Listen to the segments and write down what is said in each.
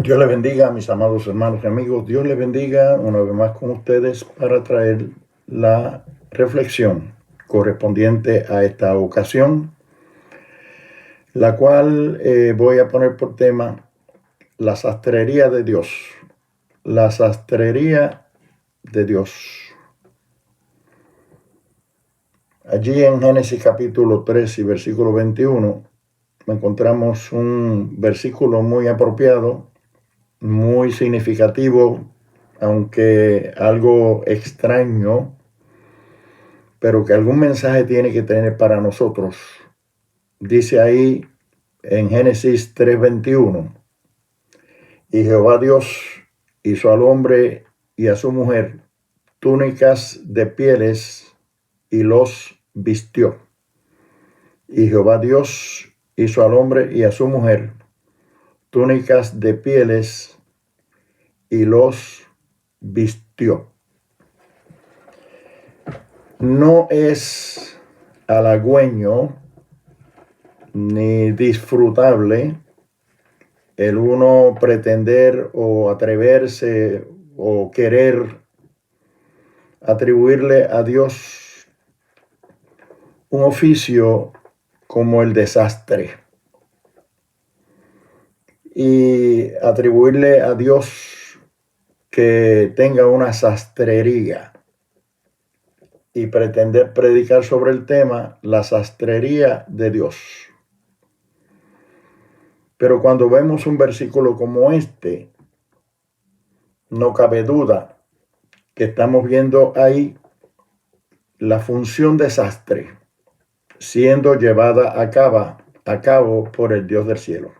Dios les bendiga, mis amados hermanos y amigos. Dios les bendiga una vez más con ustedes para traer la reflexión correspondiente a esta ocasión, la cual voy a poner por tema la sastrería de Dios. La sastrería de Dios. Allí en Génesis capítulo 3 y versículo 21 encontramos un versículo muy apropiado, muy significativo, aunque algo extraño, pero que algún mensaje tiene que tener para nosotros. Dice ahí en Génesis 3:21, y Jehová Dios hizo al hombre y a su mujer túnicas de pieles y los vistió. Y Jehová Dios hizo al hombre y a su mujer túnicas de pieles y los vistió. No es halagüeño ni disfrutable el uno pretender o atreverse o querer atribuirle a Dios un oficio como el desastre y atribuirle a Dios que tenga una sastrería y pretender predicar sobre el tema la sastrería de Dios. Pero cuando vemos un versículo como este, no cabe duda que estamos viendo ahí la función de sastre siendo llevada a cabo por el Dios del cielo.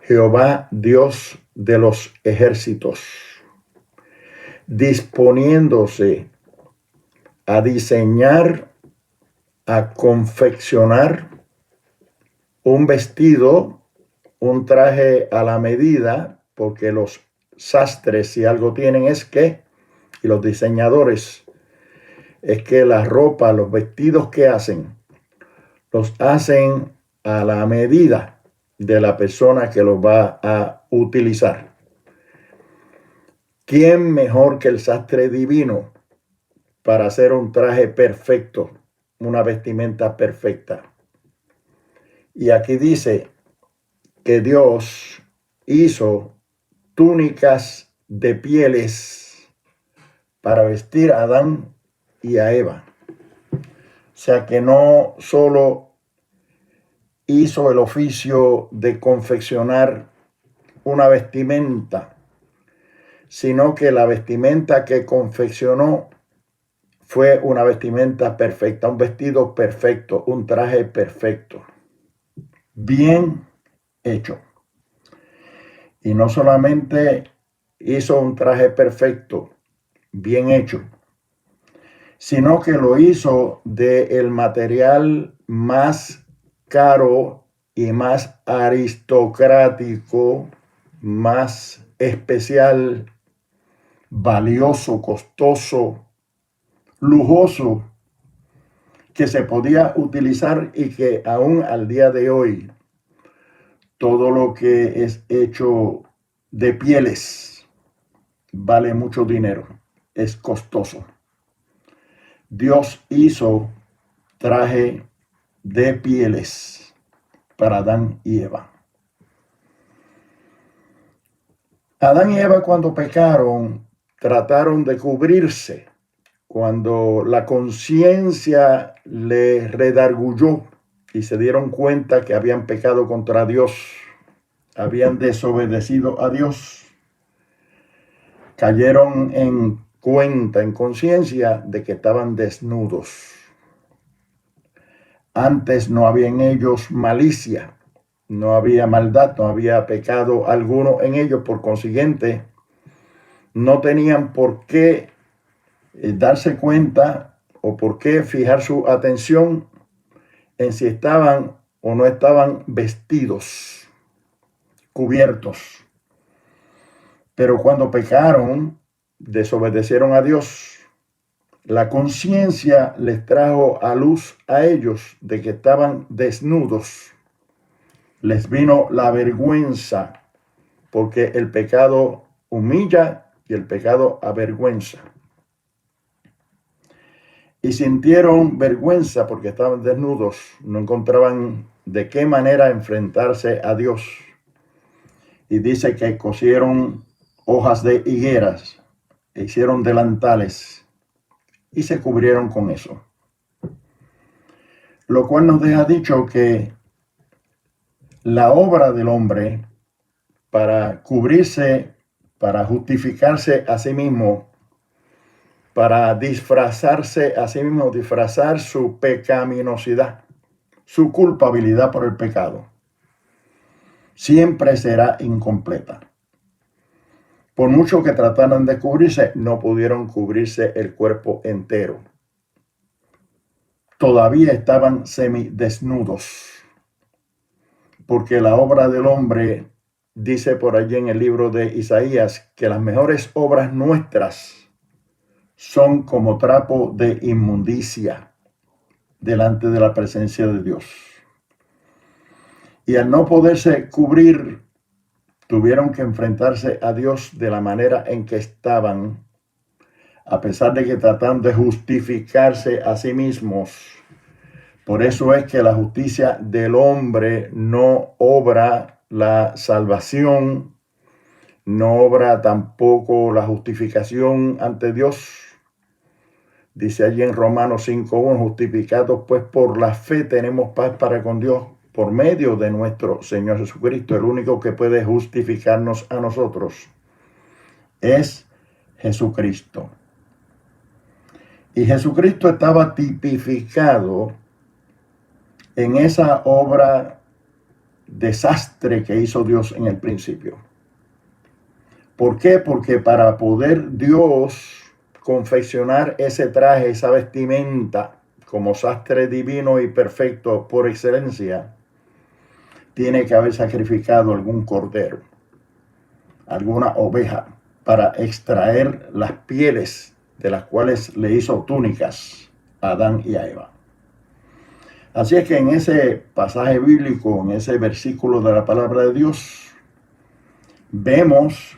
Jehová, Dios de los ejércitos, disponiéndose a diseñar, a confeccionar un vestido, un traje a la medida, porque los sastres, si algo tienen es que, y los diseñadores, es que la ropa, los vestidos que hacen, los hacen a la medida de la persona que los va a utilizar. ¿Quién mejor que el sastre divino para hacer un traje perfecto, una vestimenta perfecta? Y aquí dice que Dios hizo túnicas de pieles para vestir a Adán y a Eva. O sea que no solo hizo el oficio de confeccionar una vestimenta, sino que la vestimenta que confeccionó fue una vestimenta perfecta, un vestido perfecto, un traje perfecto, bien hecho. Y no solamente hizo un traje perfecto, bien hecho, sino que lo hizo del material más caro y más aristocrático, más especial, valioso, costoso, lujoso, que se podía utilizar y que aún al día de hoy todo lo que es hecho de pieles vale mucho dinero, es costoso. Dios hizo traje de pieles para Adán y Eva. Adán y Eva, cuando pecaron, trataron de cubrirse. Cuando la conciencia les redarguyó y se dieron cuenta que habían pecado contra Dios, habían desobedecido a Dios, cayeron en cuenta, en conciencia de que estaban desnudos. Antes no había en ellos malicia, no había maldad, no había pecado alguno en ellos, por consiguiente, no tenían por qué darse cuenta o por qué fijar su atención en si estaban o no estaban vestidos, cubiertos. Pero cuando pecaron, desobedecieron a Dios, la conciencia les trajo a luz a ellos de que estaban desnudos. Les vino la vergüenza porque el pecado humilla y el pecado avergüenza. Y sintieron vergüenza porque estaban desnudos, no encontraban de qué manera enfrentarse a Dios. Y dice que cosieron hojas de higueras, e hicieron delantales y se cubrieron con eso. Lo cual nos deja dicho que la obra del hombre para cubrirse, para justificarse a sí mismo, para disfrazarse a sí mismo, disfrazar su pecaminosidad, su culpabilidad por el pecado, siempre será incompleta. Por mucho que trataran de cubrirse, no pudieron cubrirse el cuerpo entero. Todavía estaban semidesnudos, porque la obra del hombre, dice por allí en el libro de Isaías, que las mejores obras nuestras son como trapo de inmundicia delante de la presencia de Dios. Y al no poderse cubrir, tuvieron que enfrentarse a Dios de la manera en que estaban, a pesar de que tratan de justificarse a sí mismos. Por eso es que la justicia del hombre no obra la salvación, no obra tampoco la justificación ante Dios. Dice allí en Romanos 5:1, justificados pues por la fe tenemos paz para con Dios por medio de nuestro Señor Jesucristo. El único que puede justificarnos a nosotros es Jesucristo. Y Jesucristo estaba tipificado en esa obra desastre que hizo Dios en el principio. ¿Por qué? Porque para poder Dios confeccionar ese traje, esa vestimenta, como sastre divino y perfecto por excelencia, tiene que haber sacrificado algún cordero, alguna oveja, para extraer las pieles de las cuales le hizo túnicas a Adán y a Eva. Así es que en ese pasaje bíblico, en ese versículo de la palabra de Dios, vemos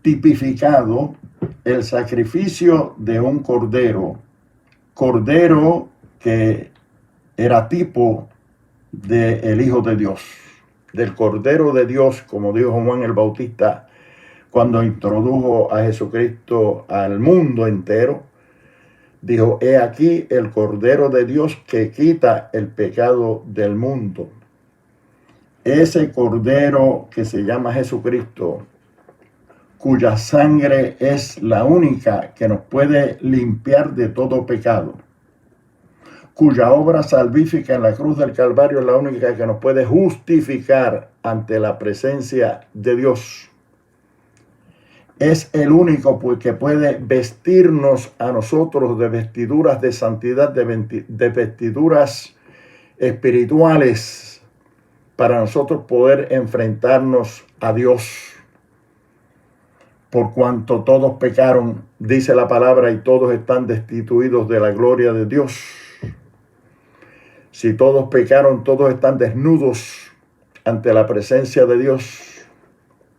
tipificado el sacrificio de un cordero que era tipo del Hijo de Dios, del Cordero de Dios, como dijo Juan el Bautista cuando introdujo a Jesucristo al mundo entero. Dijo, he aquí el Cordero de Dios que quita el pecado del mundo. Ese Cordero que se llama Jesucristo, cuya sangre es la única que nos puede limpiar de todo pecado, cuya obra salvífica en la cruz del Calvario es la única que nos puede justificar ante la presencia de Dios. Es el único que puede vestirnos a nosotros de vestiduras de santidad, de vestiduras espirituales, para nosotros poder enfrentarnos a Dios. Por cuanto todos pecaron, dice la palabra, y todos están destituidos de la gloria de Dios. Si todos pecaron, todos están desnudos ante la presencia de Dios.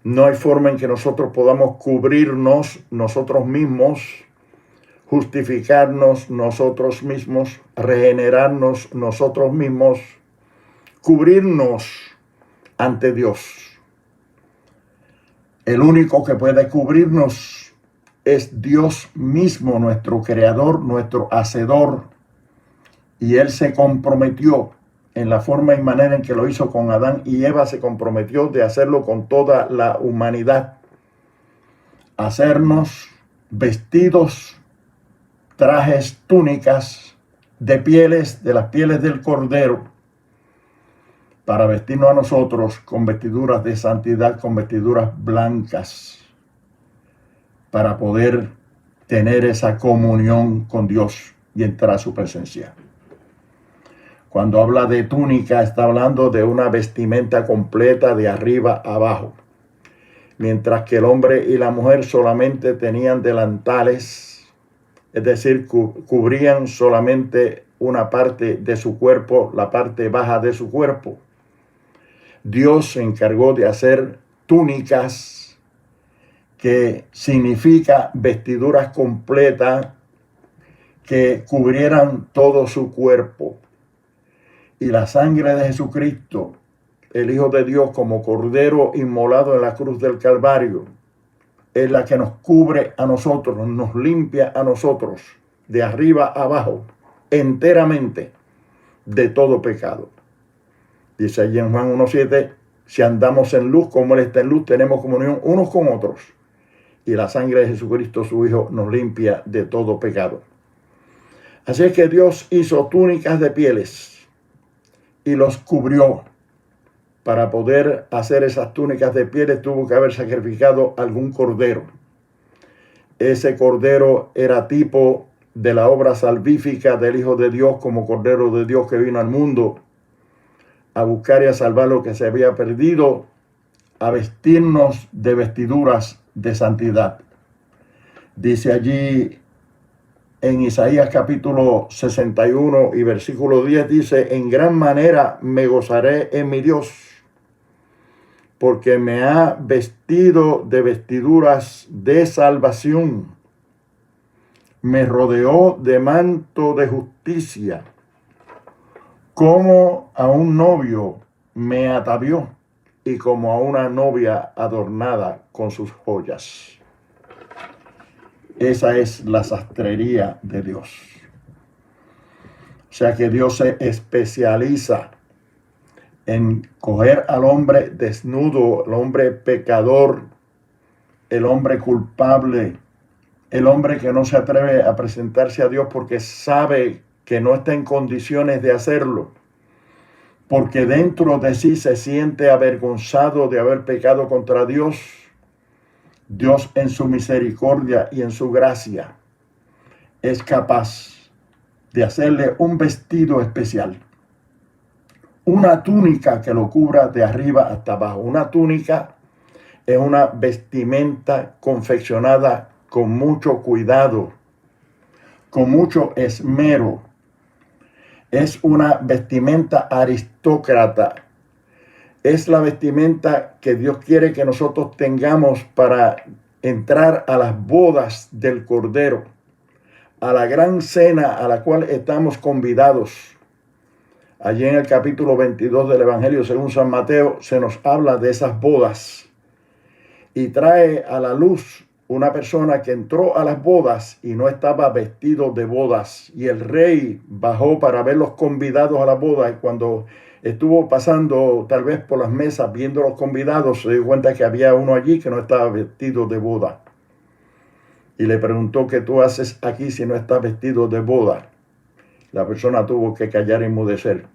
No hay forma en que nosotros podamos cubrirnos nosotros mismos, justificarnos nosotros mismos, regenerarnos nosotros mismos, cubrirnos ante Dios. El único que puede cubrirnos es Dios mismo, nuestro creador, nuestro hacedor. Y Él se comprometió en la forma y manera en que lo hizo con Adán y Eva, se comprometió de hacerlo con toda la humanidad. Hacernos vestidos, trajes, túnicas de las pieles del Cordero, para vestirnos a nosotros con vestiduras de santidad, con vestiduras blancas, para poder tener esa comunión con Dios y entrar a su presencia. Cuando habla de túnica, está hablando de una vestimenta completa de arriba a abajo, mientras que el hombre y la mujer solamente tenían delantales, es decir, cubrían solamente una parte de su cuerpo, la parte baja de su cuerpo. Dios se encargó de hacer túnicas, que significa vestiduras completas que cubrieran todo su cuerpo. Y la sangre de Jesucristo, el Hijo de Dios, como cordero inmolado en la cruz del Calvario, es la que nos cubre a nosotros, nos limpia a nosotros, de arriba a abajo, enteramente, de todo pecado. Dice allí en Juan 1:7, si andamos en luz como Él está en luz, tenemos comunión unos con otros. Y la sangre de Jesucristo, su Hijo, nos limpia de todo pecado. Así es que Dios hizo túnicas de pieles y los cubrió. Para poder hacer esas túnicas de pieles tuvo que haber sacrificado algún cordero. Ese cordero era tipo de la obra salvífica del Hijo de Dios, como Cordero de Dios que vino al mundo a buscar y a salvar lo que se había perdido, a vestirnos de vestiduras de santidad. Dice allí en Isaías capítulo 61 y versículo 10, dice, en gran manera me gozaré en mi Dios, porque me ha vestido de vestiduras de salvación, me rodeó de manto de justicia, como a un novio me atavió y como a una novia adornada con sus joyas. Esa es la sastrería de Dios. O sea que Dios se especializa en coger al hombre desnudo, el hombre pecador, el hombre culpable, el hombre que no se atreve a presentarse a Dios porque sabe que no está en condiciones de hacerlo, porque dentro de sí se siente avergonzado de haber pecado contra Dios. Dios en su misericordia y en su gracia es capaz de hacerle un vestido especial, una túnica que lo cubra de arriba hasta abajo. Una túnica es una vestimenta confeccionada con mucho cuidado, con mucho esmero. Es una vestimenta aristócrata. Es la vestimenta que Dios quiere que nosotros tengamos para entrar a las bodas del Cordero, a la gran cena a la cual estamos convidados. Allí en el capítulo 22 del Evangelio según San Mateo se nos habla de esas bodas y trae a la luz una persona que entró a las bodas y no estaba vestido de bodas, y el rey bajó para ver los convidados a la boda, y cuando estuvo pasando tal vez por las mesas viendo los convidados se dio cuenta que había uno allí que no estaba vestido de boda y le preguntó, ¿qué tú haces aquí si no estás vestido de boda? La persona tuvo que callar y enmudecer.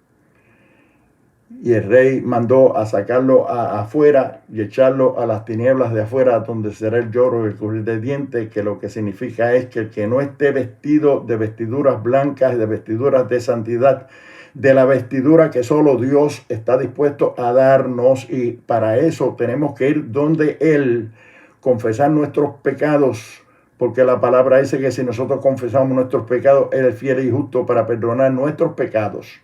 Y el rey mandó a sacarlo afuera y echarlo a las tinieblas de afuera, donde será el lloro y el crujir de dientes, que lo que significa es que el que no esté vestido de vestiduras blancas, de vestiduras de santidad, de la vestidura que solo Dios está dispuesto a darnos, y para eso tenemos que ir donde Él, confesar nuestros pecados, porque la palabra dice que si nosotros confesamos nuestros pecados, Él es fiel y justo para perdonar nuestros pecados.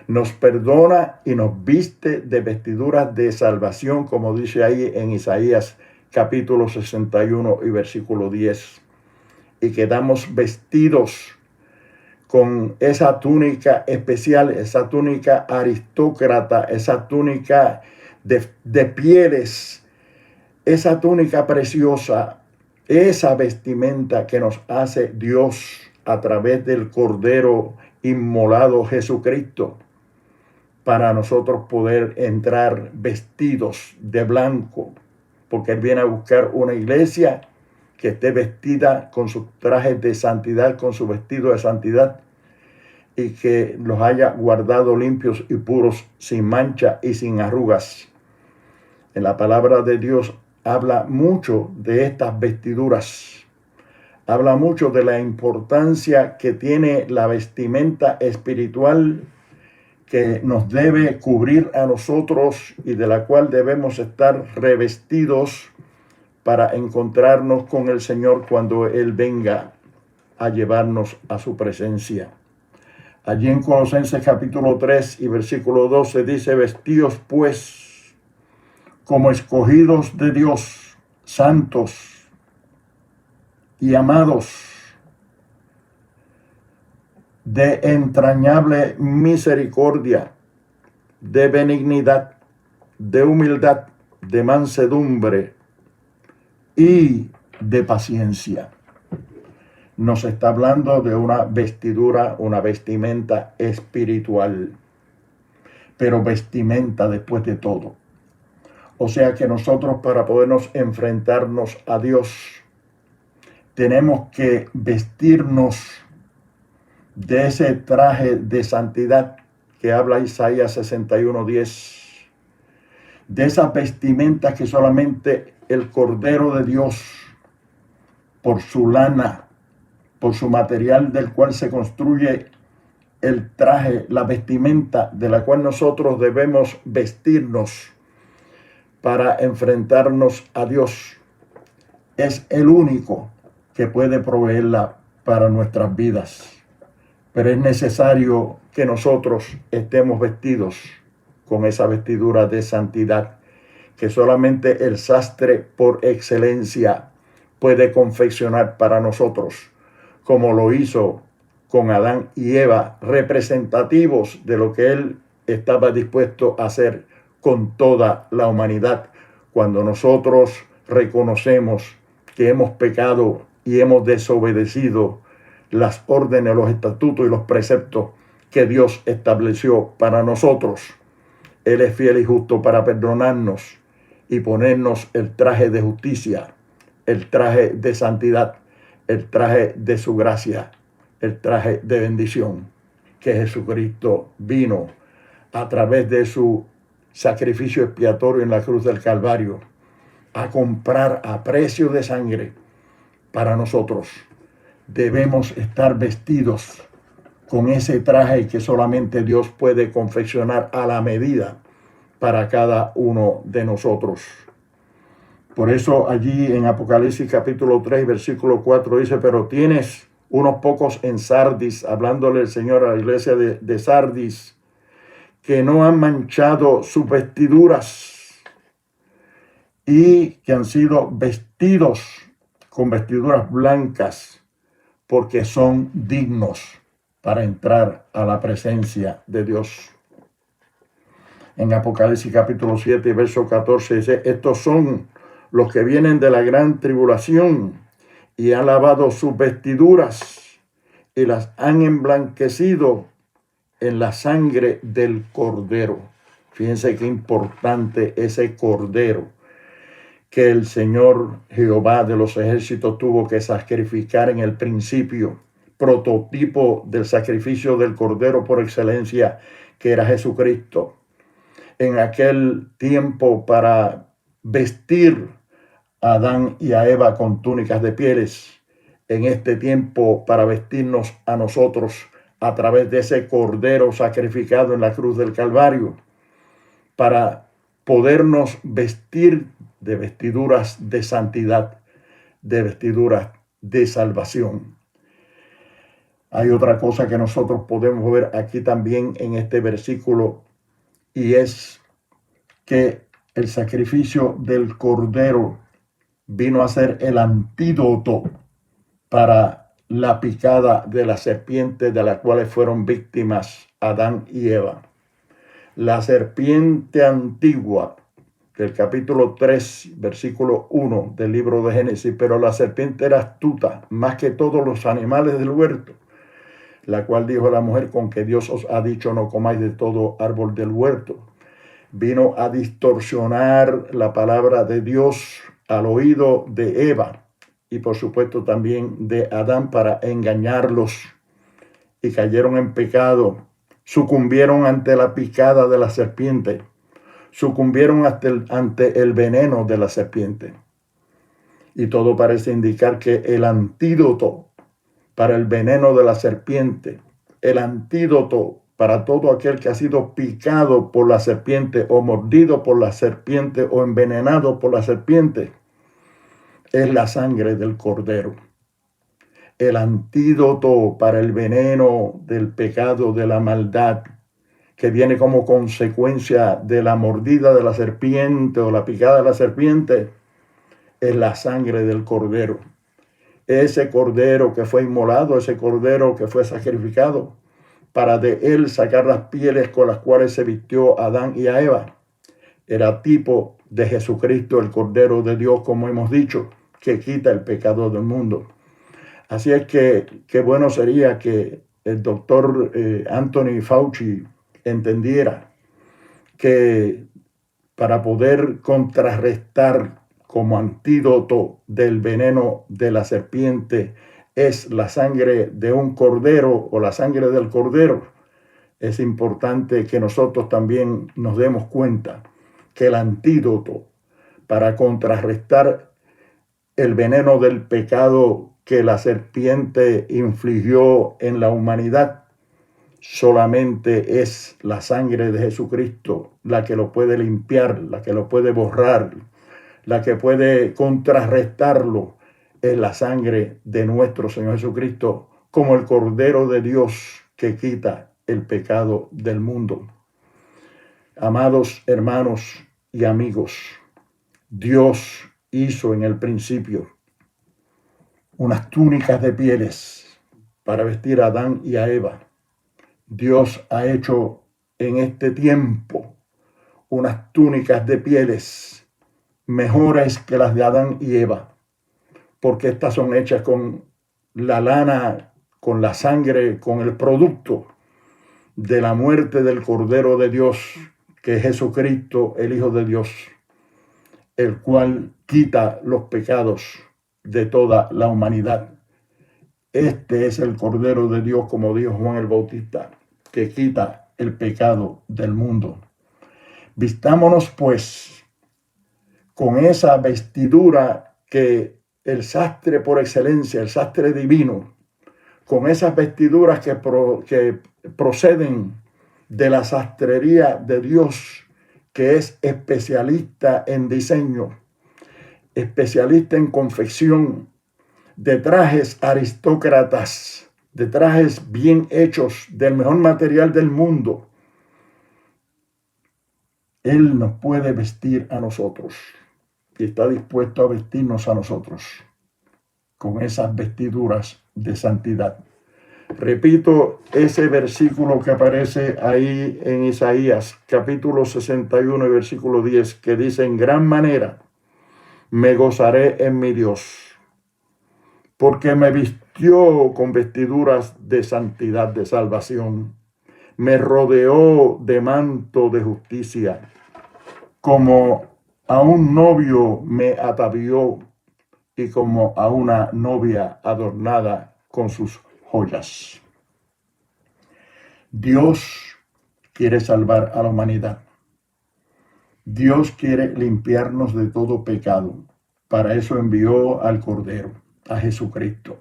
Nos perdona y nos viste de vestiduras de salvación, como dice ahí en Isaías capítulo 61 y versículo 10. Y quedamos vestidos con esa túnica especial, esa túnica aristócrata, esa túnica de pieles, esa túnica preciosa, esa vestimenta que nos hace Dios a través del Cordero inmolado Jesucristo, para nosotros poder entrar vestidos de blanco, porque Él viene a buscar una iglesia que esté vestida con sus trajes de santidad, con su vestido de santidad, y que los haya guardado limpios y puros, sin mancha y sin arrugas. En la palabra de Dios habla mucho de estas vestiduras, habla mucho de la importancia que tiene la vestimenta espiritual que nos debe cubrir a nosotros y de la cual debemos estar revestidos para encontrarnos con el Señor cuando Él venga a llevarnos a su presencia. Allí en Colosenses capítulo 3 y versículo 12 dice: vestíos pues como escogidos de Dios, santos y amados, de entrañable misericordia, de benignidad, de humildad, de mansedumbre y de paciencia. Nos está hablando de una vestidura, una vestimenta espiritual, pero vestimenta después de todo. O sea que nosotros, para podernos enfrentarnos a Dios, tenemos que vestirnos de ese traje de santidad que habla Isaías 61:10, de esa vestimenta que solamente el Cordero de Dios, por su lana, por su material del cual se construye el traje, la vestimenta de la cual nosotros debemos vestirnos para enfrentarnos a Dios, es el único que puede proveerla para nuestras vidas. Pero es necesario que nosotros estemos vestidos con esa vestidura de santidad que solamente el sastre por excelencia puede confeccionar para nosotros, como lo hizo con Adán y Eva, representativos de lo que él estaba dispuesto a hacer con toda la humanidad. Cuando nosotros reconocemos que hemos pecado y hemos desobedecido las órdenes, los estatutos y los preceptos que Dios estableció para nosotros, Él es fiel y justo para perdonarnos y ponernos el traje de justicia, el traje de santidad, el traje de su gracia, el traje de bendición, que Jesucristo vino a través de su sacrificio expiatorio en la cruz del Calvario a comprar a precio de sangre para nosotros. Debemos estar vestidos con ese traje que solamente Dios puede confeccionar a la medida para cada uno de nosotros. Por eso allí en Apocalipsis capítulo 3, versículo 4 dice: pero tienes unos pocos en Sardis, hablándole el Señor a la iglesia de Sardis, que no han manchado sus vestiduras y que han sido vestidos con vestiduras blancas, porque son dignos para entrar a la presencia de Dios. En Apocalipsis capítulo 7, verso 14 dice: estos son los que vienen de la gran tribulación y han lavado sus vestiduras y las han emblanquecido en la sangre del Cordero. Fíjense qué importante ese Cordero que el Señor Jehová de los ejércitos tuvo que sacrificar en el principio, prototipo del sacrificio del Cordero por excelencia, que era Jesucristo. En aquel tiempo, para vestir a Adán y a Eva con túnicas de pieles, en este tiempo para vestirnos a nosotros a través de ese Cordero sacrificado en la cruz del Calvario, para podernos vestir de vestiduras de santidad, de vestiduras de salvación. Hay otra cosa que nosotros podemos ver aquí también en este versículo, y es que el sacrificio del Cordero vino a ser el antídoto para la picada de la serpiente de la cual fueron víctimas Adán y Eva. La serpiente antigua del capítulo 3, versículo 1 del libro de Génesis: pero la serpiente era astuta más que todos los animales del huerto, la cual dijo a la mujer: con que Dios os ha dicho, no comáis de todo árbol del huerto. Vino a distorsionar la palabra de Dios al oído de Eva y por supuesto también de Adán, para engañarlos, y cayeron en pecado, sucumbieron ante la picada de la serpiente, sucumbieron ante el veneno de la serpiente. Y todo parece indicar que el antídoto para el veneno de la serpiente, el antídoto para todo aquel que ha sido picado por la serpiente o mordido por la serpiente o envenenado por la serpiente, es la sangre del Cordero. el antídoto para el veneno del pecado, de la maldad, que viene como consecuencia de la mordida de la serpiente o la picada de la serpiente, es la sangre del cordero. Ese cordero que fue inmolado, ese cordero que fue sacrificado, para de él sacar las pieles con las cuales se vistió a Adán y a Eva, era tipo de Jesucristo, el Cordero de Dios, como hemos dicho, que quita el pecado del mundo. Así es que qué bueno sería que el doctor Anthony Fauci entendiera que para poder contrarrestar como antídoto del veneno de la serpiente es la sangre de un cordero o la sangre del cordero, es importante que nosotros también nos demos cuenta que el antídoto para contrarrestar el veneno del pecado que la serpiente infligió en la humanidad solamente es la sangre de Jesucristo, la que lo puede limpiar, la que lo puede borrar, la que puede contrarrestarlo, es la sangre de nuestro Señor Jesucristo, como el Cordero de Dios que quita el pecado del mundo. Amados hermanos y amigos, Dios hizo en el principio unas túnicas de pieles para vestir a Adán y a Eva. Dios ha hecho en este tiempo unas túnicas de pieles mejores que las de Adán y Eva, porque estas son hechas con la lana, con la sangre, con el producto de la muerte del Cordero de Dios, que es Jesucristo, el Hijo de Dios, el cual quita los pecados de toda la humanidad. Este es el Cordero de Dios, como dijo Juan el Bautista, que quita el pecado del mundo. Vistámonos pues con esa vestidura que el sastre por excelencia, el sastre divino, con esas vestiduras que proceden de la sastrería de Dios, que es especialista en diseño, especialista en confección de trajes aristócratas, de trajes bien hechos, del mejor material del mundo. Él nos puede vestir a nosotros y está dispuesto a vestirnos a nosotros con esas vestiduras de santidad. Repito ese versículo que aparece ahí en Isaías, capítulo 61 y versículo 10, que dice: en gran manera me gozaré en mi Dios, porque me vistió con vestiduras de santidad, de salvación. Me rodeó de manto de justicia, como a un novio me atavió y como a una novia adornada con sus joyas. Dios quiere salvar a la humanidad. Dios quiere limpiarnos de todo pecado. Para eso envió al Cordero, a Jesucristo.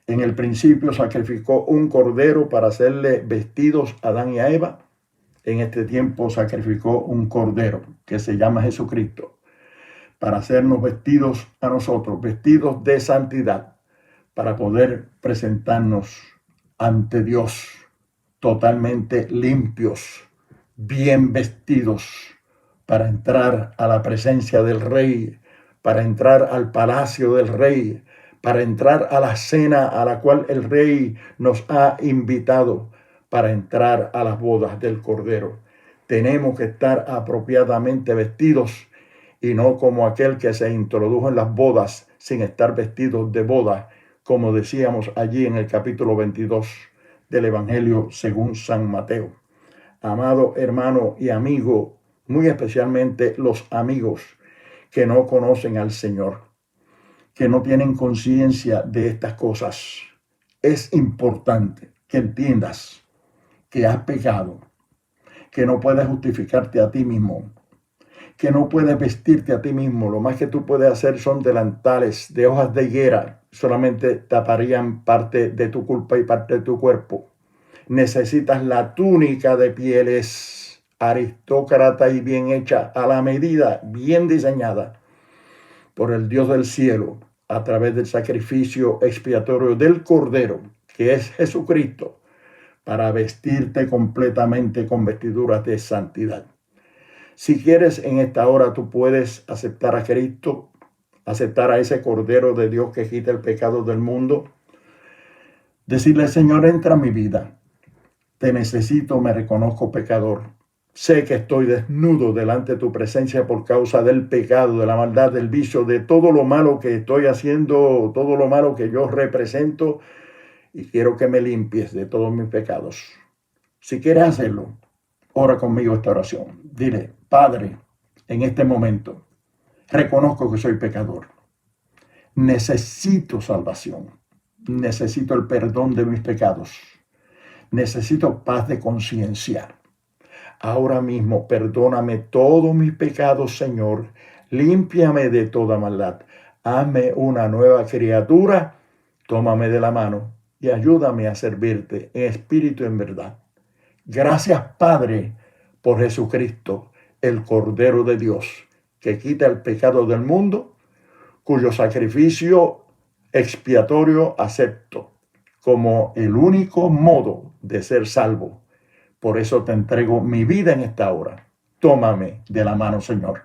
En el principio sacrificó un cordero para hacerle vestidos a Adán y a Eva. En este tiempo sacrificó un cordero que se llama Jesucristo para hacernos vestidos a nosotros, vestidos de santidad, para poder presentarnos ante Dios totalmente limpios, bien vestidos, para entrar a la presencia del Rey, para entrar al palacio del Rey, para entrar a la cena a la cual el Rey nos ha invitado, para entrar a las bodas del Cordero. Tenemos que estar apropiadamente vestidos y no como aquel que se introdujo en las bodas sin estar vestidos de boda, como decíamos allí en el capítulo 22 del Evangelio según San Mateo. Amado hermano y amigo, muy especialmente los amigos que no conocen al Señor, que no tienen conciencia de estas cosas, es importante que entiendas que has pecado, que no puedes justificarte a ti mismo, que no puedes vestirte a ti mismo. Lo más que tú puedes hacer son delantales de hojas de higuera, solamente taparían parte de tu culpa y parte de tu cuerpo. Necesitas la túnica de pieles aristócrata y bien hecha, a la medida, bien diseñada por el Dios del cielo, a través del sacrificio expiatorio del Cordero, que es Jesucristo, para vestirte completamente con vestiduras de santidad. Si quieres, en esta hora tú puedes aceptar a Cristo, aceptar a ese Cordero de Dios que quita el pecado del mundo. Decirle, Señor, entra a mi vida. Te necesito, me reconozco pecador. Sé que estoy desnudo delante de tu presencia por causa del pecado, de la maldad, del vicio, de todo lo malo que estoy haciendo, todo lo malo que yo represento, y quiero que me limpies de todos mis pecados. Si quieres hacerlo, ora conmigo esta oración. Dile, Padre, en este momento, reconozco que soy pecador. Necesito salvación. Necesito el perdón de mis pecados. Necesito paz de conciencia. Ahora mismo, perdóname todos mis pecados, Señor. Límpiame de toda maldad. Hazme una nueva criatura. Tómame de la mano y ayúdame a servirte en espíritu y en verdad. Gracias, Padre, por Jesucristo, el Cordero de Dios, que quita el pecado del mundo, cuyo sacrificio expiatorio acepto como el único modo de ser salvo. Por eso te entrego mi vida en esta hora. Tómame de la mano, Señor,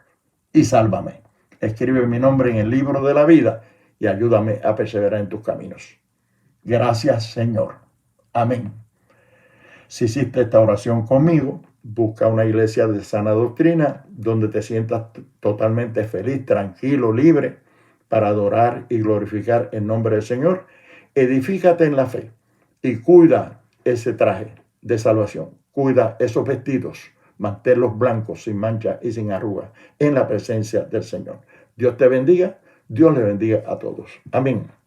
y sálvame. Escribe mi nombre en el libro de la vida y ayúdame a perseverar en tus caminos. Gracias, Señor. Amén. Si hiciste esta oración conmigo, busca una iglesia de sana doctrina donde te sientas totalmente feliz, tranquilo, libre para adorar y glorificar el nombre del Señor. Edifícate en la fe y cuida ese traje de salvación. Cuida esos vestidos, manténlos blancos, sin mancha y sin arruga, en la presencia del Señor. Dios te bendiga, Dios le bendiga a todos. Amén.